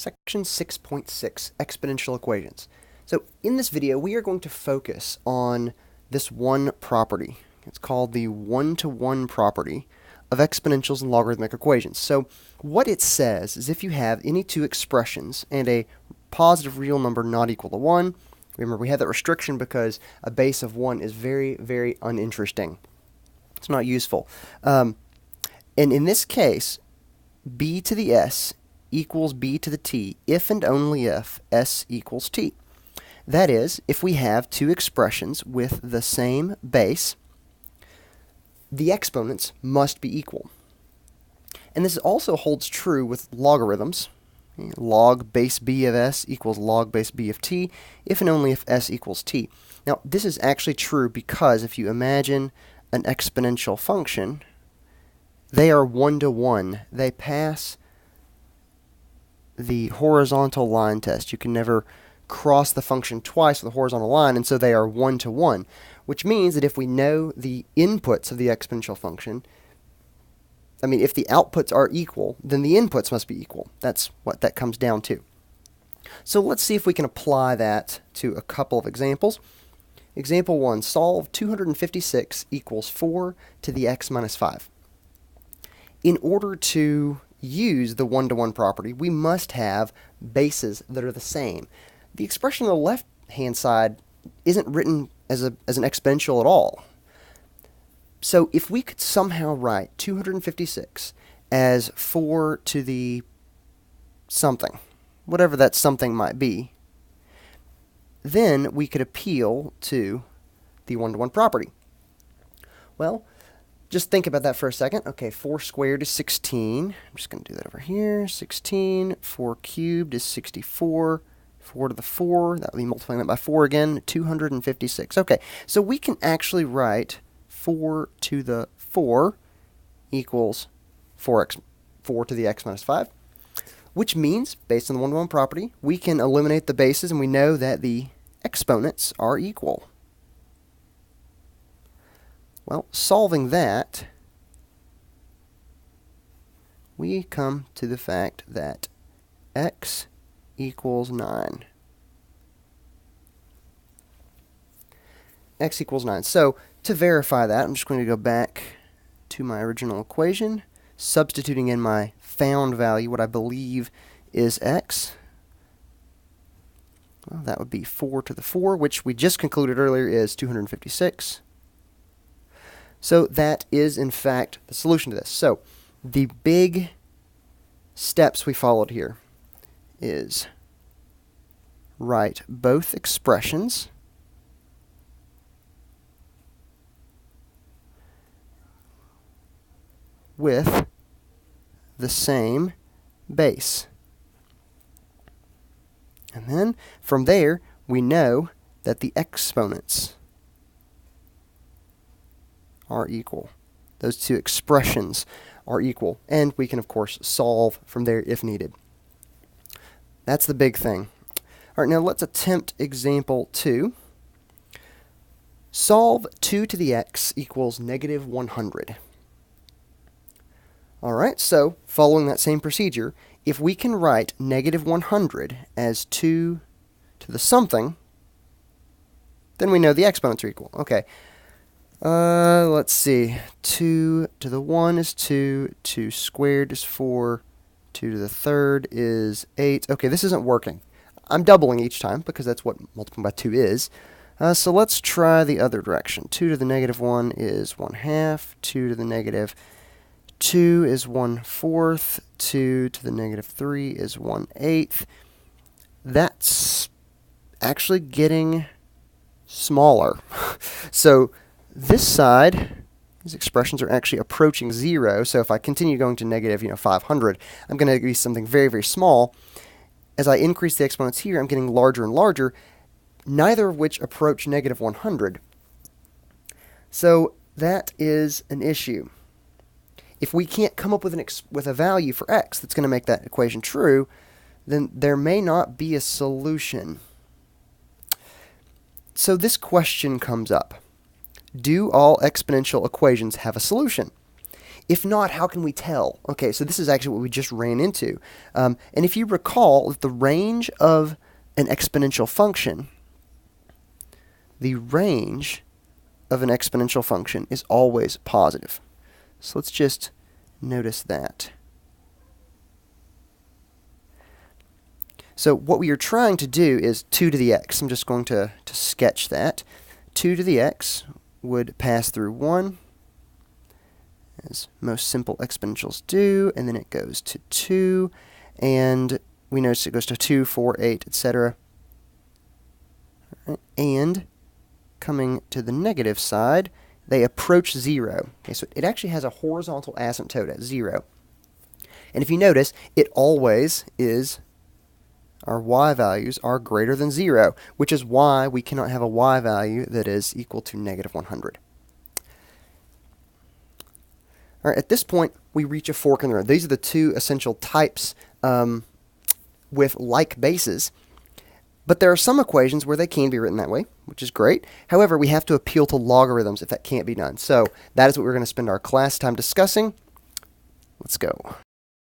Section 6.6, Exponential Equations. So in this video, we are going to focus on this one property. It's called the one-to-one property of exponentials and logarithmic equations. So what it says is if you have any two expressions and a positive real number not equal to 1, remember we have that restriction because a base of 1 is very, very uninteresting. It's not useful. And in this case, b to the s equals b to the t if and only if s equals t. That is, if we have two expressions with the same base, the exponents must be equal. And this also holds true with logarithms. Log base b of s equals log base b of t if and only if s equals t. Now, this is actually true because if you imagine an exponential function, they are one-to-one. They pass the horizontal line test. You can never cross the function twice with a horizontal line, and so they are one-to-one, which means that if we know the inputs of the exponential function, if the outputs are equal, then the inputs must be equal. That's what that comes down to. So let's see if we can apply that to a couple of examples. Example 1, solve 256 equals 4 to the x minus 5. In order to use the one-to-one property, we must have bases that are the same. The expression on the left-hand side isn't written as an exponential at all. So if we could somehow write 256 as 4 to the something, whatever that something might be, then we could appeal to the one-to-one property. Well, just think about that for a second. Okay, 4 squared is 16. I'm just going to do that over here. 16. 4 cubed is 64. 4 to the 4. That would be multiplying that by 4 again. 256. Okay, so we can actually write 4 to the 4 equals 4 to the x minus 5, which means, based on the one-to-one property, we can eliminate the bases, and we know that the exponents are equal. Well, solving that, we come to the fact that x equals 9. X equals 9. So, to verify that, I'm just going to go back to my original equation, substituting in my found value, what I believe is x. Well, that would be 4 to the 4, which we just concluded earlier is 256. So that is, in fact, the solution to this. So the big steps we followed here is write both expressions with the same base. And then from there, we know that the exponents are equal. Those two expressions are equal, and we can, of course, solve from there if needed. That's the big thing. All right, now let's attempt example 2. Solve 2 to the x equals negative 100. All right, so following that same procedure, if we can write negative 100 as 2 to the something, then we know the exponents are equal. Okay. Let's see. 2 to the 1 is 2. 2 squared is 4. 2 to the third is 8. Okay, this isn't working. I'm doubling each time because that's what multiplying by 2 is. So let's try the other direction. 2 to the negative 1 is 1/2. 2 to the negative 2 is 1/4. 2 to the negative 3 is 1/8. That's actually getting smaller. So this side, these expressions are actually approaching 0. So if I continue going to negative 500, I'm going to get something very, very small. As I increase the exponents here, I'm getting larger and larger, neither of which approach negative 100. So that is an issue. If we can't come up with a value for x that's going to make that equation true, then there may not be a solution. So this question comes up. Do all exponential equations have a solution? If not, how can we tell? Okay, so this is actually what we just ran into. And if you recall, the range of an exponential function, is always positive. So let's just notice that. So what we are trying to do is 2 to the x. I'm just going to sketch that. 2 to the x would pass through 1, as most simple exponentials do, and then it goes to 2, and we notice it goes to 2, 4, 8, etc. And coming to the negative side, they approach 0. Okay, so it actually has a horizontal asymptote at 0. And if you notice, it always is, our y values are greater than 0, which is why we cannot have a y value that is equal to negative 100. All right, at this point, we reach a fork in the road. These are the two essential types with like bases. But there are some equations where they can be written that way, which is great. However, we have to appeal to logarithms if that can't be done. So that is what we're going to spend our class time discussing. Let's go.